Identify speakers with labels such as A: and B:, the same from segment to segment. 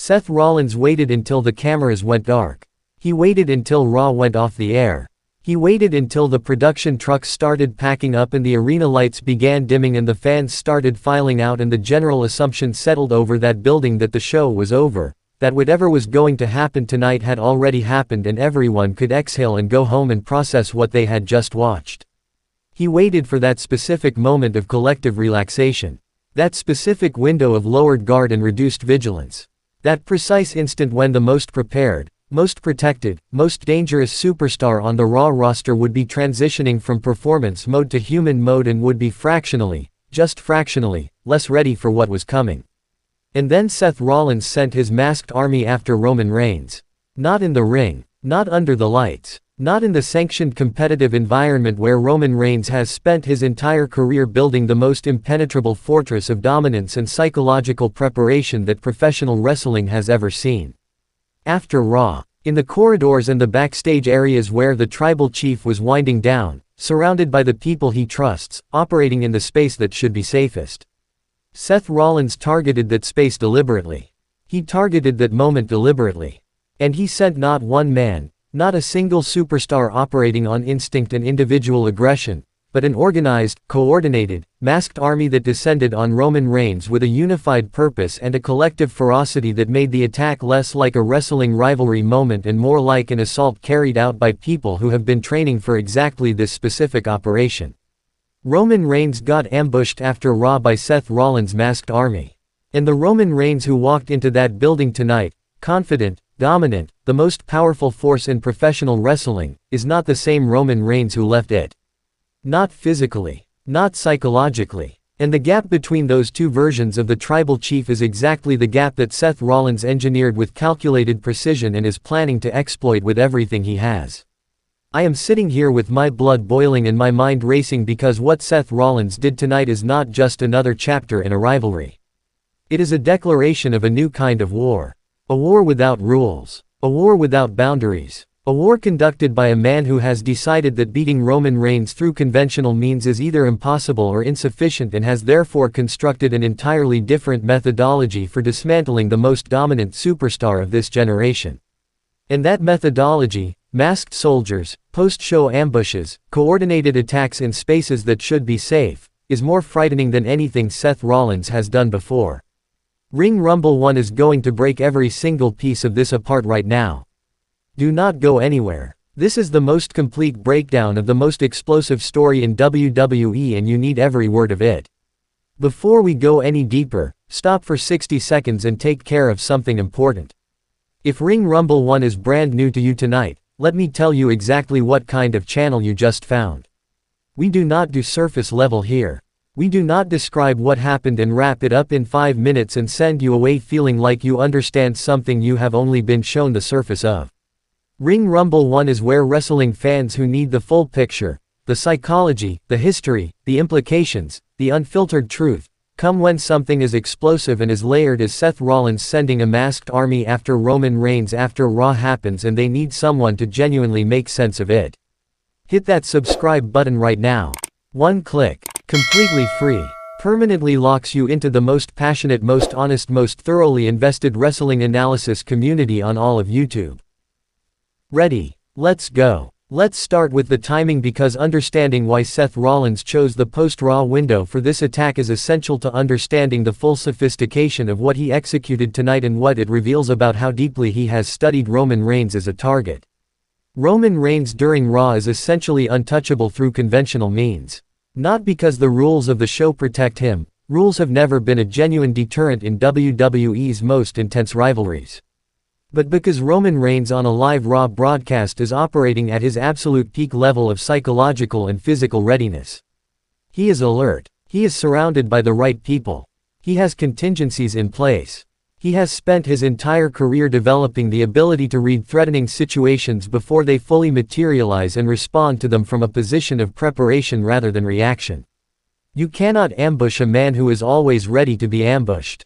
A: Seth Rollins waited until the cameras went dark. He waited until Raw went off the air. He waited until the production trucks started packing up and the arena lights began dimming and the fans started filing out and the general assumption settled over that building that the show was over, that whatever was going to happen tonight had already happened and everyone could exhale and go home and process what they had just watched. He waited for that specific moment of collective relaxation. That specific window of lowered guard and reduced vigilance. That precise instant when the most prepared, most protected, most dangerous superstar on the Raw roster would be transitioning from performance mode to human mode and would be fractionally, just fractionally, less ready for what was coming. And then Seth Rollins sent his masked army after Roman Reigns. Not in the ring, not under the lights, not in the sanctioned competitive environment where Roman Reigns has spent his entire career building the most impenetrable fortress of dominance and psychological preparation that professional wrestling has ever seen. After Raw, in the corridors and the backstage areas where the tribal chief was winding down, surrounded by the people he trusts, operating in the space that should be safest. Seth Rollins targeted that space deliberately. He targeted that moment deliberately. And he sent not one man, not a single superstar operating on instinct and individual aggression, but an organized, coordinated, masked army that descended on Roman Reigns with a unified purpose and a collective ferocity that made the attack less like a wrestling rivalry moment and more like an assault carried out by people who have been training for exactly this specific operation. Roman Reigns got ambushed after Raw by Seth Rollins' masked army. And the Roman Reigns who walked into that building tonight, confident, dominant, the most powerful force in professional wrestling, is not the same Roman Reigns who left it. Not physically, not psychologically. And the gap between those two versions of the tribal chief is exactly the gap that Seth Rollins engineered with calculated precision and is planning to exploit with everything he has. I am sitting here with my blood boiling and my mind racing because what Seth Rollins did tonight is not just another chapter in a rivalry. It is a declaration of a new kind of war. A war without rules. A war without boundaries. A war conducted by a man who has decided that beating Roman Reigns through conventional means is either impossible or insufficient and has therefore constructed an entirely different methodology for dismantling the most dominant superstar of this generation. And that methodology, masked soldiers, post-show ambushes, coordinated attacks in spaces that should be safe, is more frightening than anything Seth Rollins has done before. Ring Rumble 1 is going to break every single piece of this apart right now. Do not go anywhere. This is the most complete breakdown of the most explosive story in WWE and you need every word of it. Before we go any deeper, stop for 60 seconds and take care of something important. If Ring Rumble 1 is brand new to you tonight, let me tell you exactly what kind of channel you just found. We do not do surface level here. We do not describe what happened and wrap it up in 5 minutes and send you away feeling like you understand something you have only been shown the surface of. Ring Rumble 1 is where wrestling fans who need the full picture, the psychology, the history, the implications, the unfiltered truth, come when something as explosive and as layered as Seth Rollins sending a masked army after Roman Reigns after Raw happens and they need someone to genuinely make sense of it. Hit that subscribe button right now. One click, completely free, permanently locks you into the most passionate, most honest, most thoroughly invested wrestling analysis community on all of YouTube. Ready? Let's go. Let's start with the timing because understanding why Seth Rollins chose the post-Raw window for this attack is essential to understanding the full sophistication of what he executed tonight and what it reveals about how deeply he has studied Roman Reigns as a target. Roman Reigns during Raw is essentially untouchable through conventional means. Not because the rules of the show protect him, rules have never been a genuine deterrent in WWE's most intense rivalries. But because Roman Reigns on a live Raw broadcast is operating at his absolute peak level of psychological and physical readiness. He is alert. He is surrounded by the right people. He has contingencies in place. He has spent his entire career developing the ability to read threatening situations before they fully materialize and respond to them from a position of preparation rather than reaction. You cannot ambush a man who is always ready to be ambushed.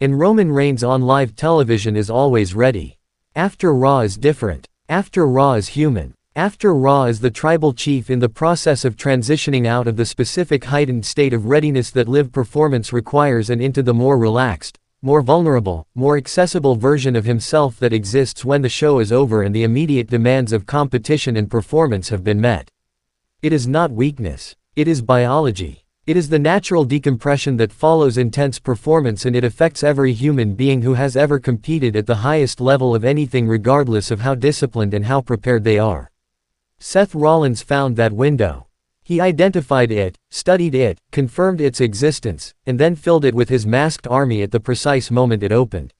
A: And Roman Reigns on live television is always ready. After Raw is different. After Raw is human. After Raw is the tribal chief in the process of transitioning out of the specific heightened state of readiness that live performance requires and into the more relaxed, more vulnerable, more accessible version of himself that exists when the show is over and the immediate demands of competition and performance have been met. It is not weakness. It is biology. It is the natural decompression that follows intense performance, and it affects every human being who has ever competed at the highest level of anything, regardless of how disciplined and how prepared they are. Seth Rollins found that window. He identified it, studied it, confirmed its existence, and then filled it with his masked army at the precise moment it opened.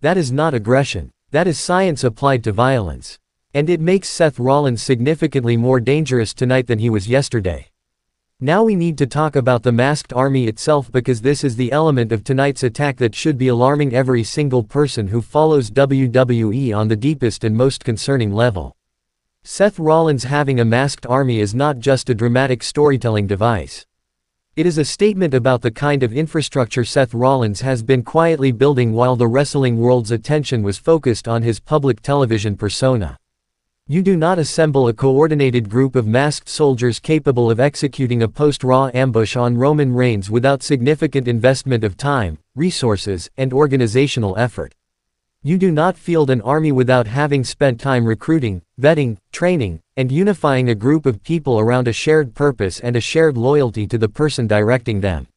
A: That is not aggression. That is science applied to violence. And it makes Seth Rollins significantly more dangerous tonight than he was yesterday. Now we need to talk about the masked army itself, because this is the element of tonight's attack that should be alarming every single person who follows WWE on the deepest and most concerning level. Seth Rollins having a masked army is not just a dramatic storytelling device. It is a statement about the kind of infrastructure Seth Rollins has been quietly building while the wrestling world's attention was focused on his public television persona. You do not assemble a coordinated group of masked soldiers capable of executing a post-Raw ambush on Roman Reigns without significant investment of time, resources, and organizational effort. You do not field an army without having spent time recruiting, vetting, training, and unifying a group of people around a shared purpose and a shared loyalty to the person directing them.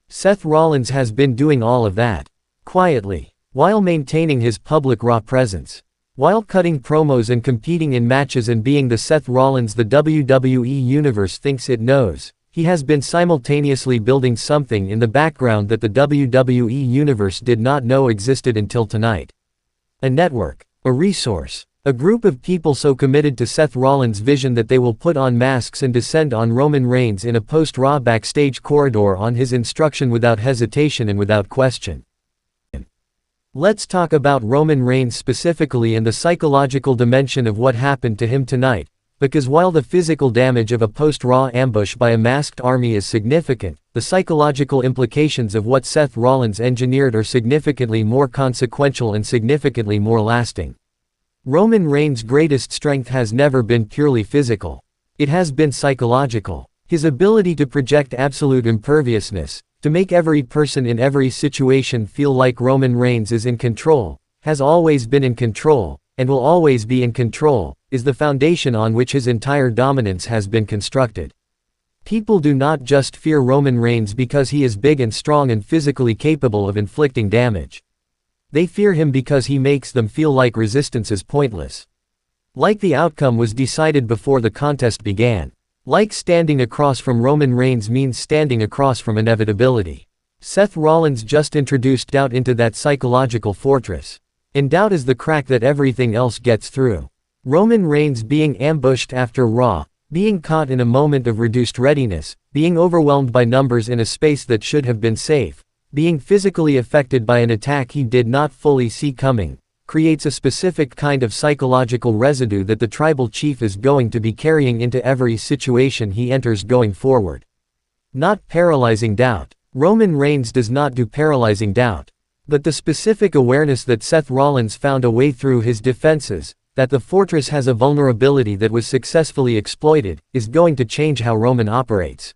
A: Seth Rollins has been doing all of that, quietly, while maintaining his public Raw presence. While cutting promos and competing in matches and being the Seth Rollins the WWE Universe thinks it knows, he has been simultaneously building something in the background that the WWE Universe did not know existed until tonight. A network, a resource, a group of people so committed to Seth Rollins' vision that they will put on masks and descend on Roman Reigns in a post-Raw backstage corridor on his instruction without hesitation and without question. Let's talk about Roman Reigns specifically and the psychological dimension of what happened to him tonight, because while the physical damage of a post-Raw ambush by a masked army is significant, the psychological implications of what Seth Rollins engineered are significantly more consequential and significantly more lasting. Roman Reigns' greatest strength has never been purely physical. It has been psychological. His ability to project absolute imperviousness, to make every person in every situation feel like Roman Reigns is in control, has always been in control, and will always be in control, is the foundation on which his entire dominance has been constructed. People do not just fear Roman Reigns because he is big and strong and physically capable of inflicting damage. They fear him because he makes them feel like resistance is pointless. Like the outcome was decided before the contest began. Like standing across from Roman Reigns means standing across from inevitability. Seth Rollins just introduced doubt into that psychological fortress. And doubt is the crack that everything else gets through. Roman Reigns being ambushed after Raw, being caught in a moment of reduced readiness, being overwhelmed by numbers in a space that should have been safe, being physically affected by an attack he did not fully see coming, creates a specific kind of psychological residue that the tribal chief is going to be carrying into every situation he enters going forward. Not paralyzing doubt. Roman Reigns does not do paralyzing doubt. But the specific awareness that Seth Rollins found a way through his defenses, that the fortress has a vulnerability that was successfully exploited, is going to change how Roman operates.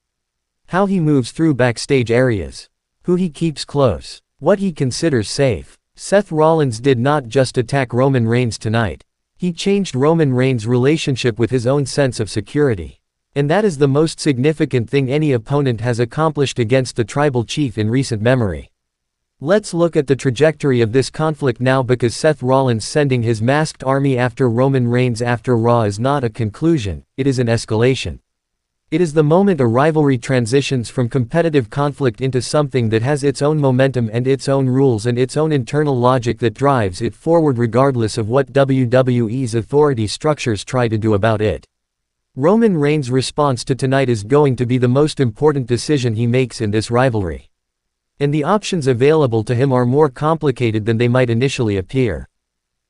A: How he moves through backstage areas. Who he keeps close. What he considers safe. Seth Rollins did not just attack Roman Reigns tonight. He changed Roman Reigns' relationship with his own sense of security. And that is the most significant thing any opponent has accomplished against the tribal chief in recent memory. Let's look at the trajectory of this conflict now, because Seth Rollins sending his masked army after Roman Reigns after Raw is not a conclusion, it is an escalation. It is the moment a rivalry transitions from competitive conflict into something that has its own momentum and its own rules and its own internal logic that drives it forward regardless of what WWE's authority structures try to do about it. Roman Reigns' response to tonight is going to be the most important decision he makes in this rivalry. And the options available to him are more complicated than they might initially appear.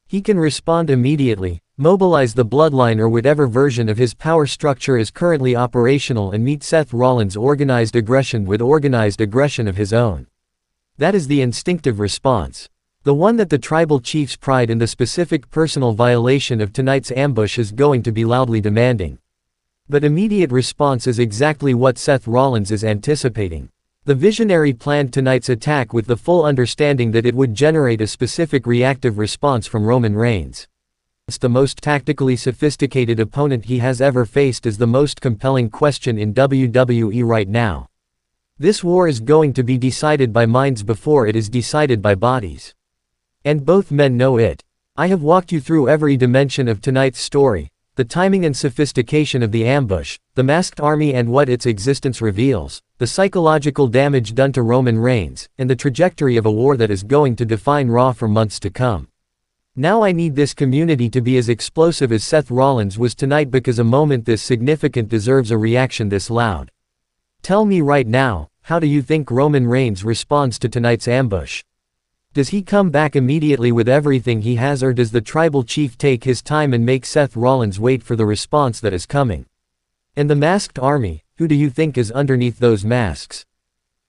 A: He can respond immediately, mobilize the bloodline or whatever version of his power structure is currently operational and meet Seth Rollins' organized aggression with organized aggression of his own. That is the instinctive response. The one that the tribal chief's pride in the specific personal violation of tonight's ambush is going to be loudly demanding. But immediate response is exactly what Seth Rollins is anticipating. The visionary planned tonight's attack with the full understanding that it would generate a specific reactive response from Roman Reigns. The most tactically sophisticated opponent he has ever faced is the most compelling question in WWE right now. This war is going to be decided by minds before it is decided by bodies. And both men know it. I have walked you through every dimension of tonight's story, the timing and sophistication of the ambush, the masked army and what its existence reveals, the psychological damage done to Roman Reigns, and the trajectory of a war that is going to define Raw for months to come. Now I need this community to be as explosive as Seth Rollins was tonight, because a moment this significant deserves a reaction this loud. Tell me right now, how do you think Roman Reigns responds to tonight's ambush? Does he come back immediately with everything he has, or does the tribal chief take his time and make Seth Rollins wait for the response that is coming? And the masked army, who do you think is underneath those masks?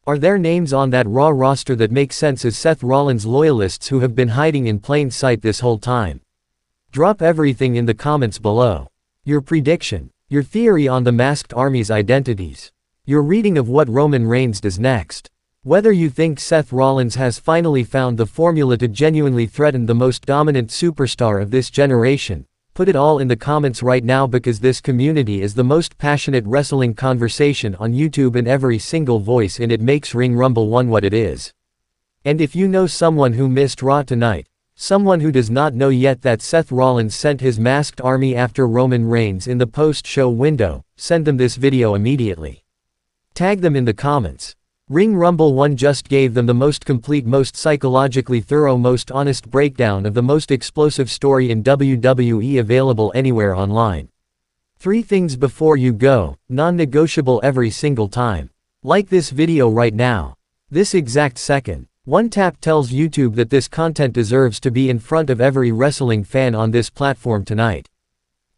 A: Are there names on that Raw roster that make sense as Seth Rollins loyalists who have been hiding in plain sight this whole time? Drop everything in the comments below. Your prediction, your theory on the masked army's identities, your reading of what Roman Reigns does next. Whether you think Seth Rollins has finally found the formula to genuinely threaten the most dominant superstar of this generation, put it all in the comments right now, because this community is the most passionate wrestling conversation on YouTube, and every single voice in it makes Ring Rumble 1 what it is. And if you know someone who missed Raw tonight, someone who does not know yet that Seth Rollins sent his masked army after Roman Reigns in the post-show window, send them this video immediately. Tag them in the comments. Ring Rumble 1 just gave them the most complete, most psychologically thorough, most honest breakdown of the most explosive story in WWE, available anywhere online. 3 things before you go, non-negotiable every single time. Like this video right now. This exact second. One tap tells YouTube that this content deserves to be in front of every wrestling fan on this platform tonight.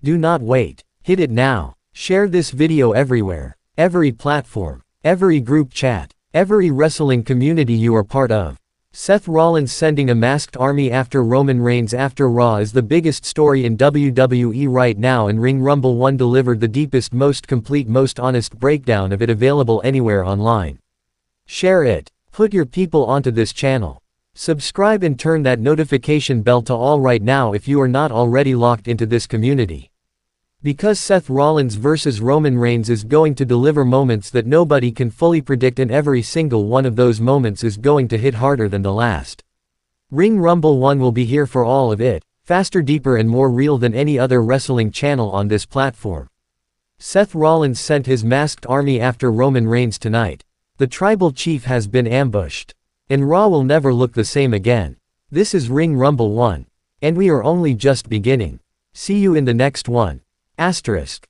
A: Do not wait. Hit it now. Share this video everywhere. Every platform. Every group chat. Every wrestling community you are part of. Seth Rollins sending a masked army after Roman Reigns after Raw is the biggest story in WWE right now, and Ring Rumble 1 delivered the deepest, most complete, most honest breakdown of it, available anywhere online. Share it. Put your people onto this channel. Subscribe and turn that notification bell to all right now if you are not already locked into this community. Because Seth Rollins vs. Roman Reigns is going to deliver moments that nobody can fully predict, and every single one of those moments is going to hit harder than the last. Ring Rumble 1 will be here for all of it, faster, deeper and more real than any other wrestling channel on this platform. Seth Rollins sent his masked army after Roman Reigns tonight. The tribal chief has been ambushed. And Raw will never look the same again. This is Ring Rumble 1. And we are only just beginning. See you in the next one. Asterisk.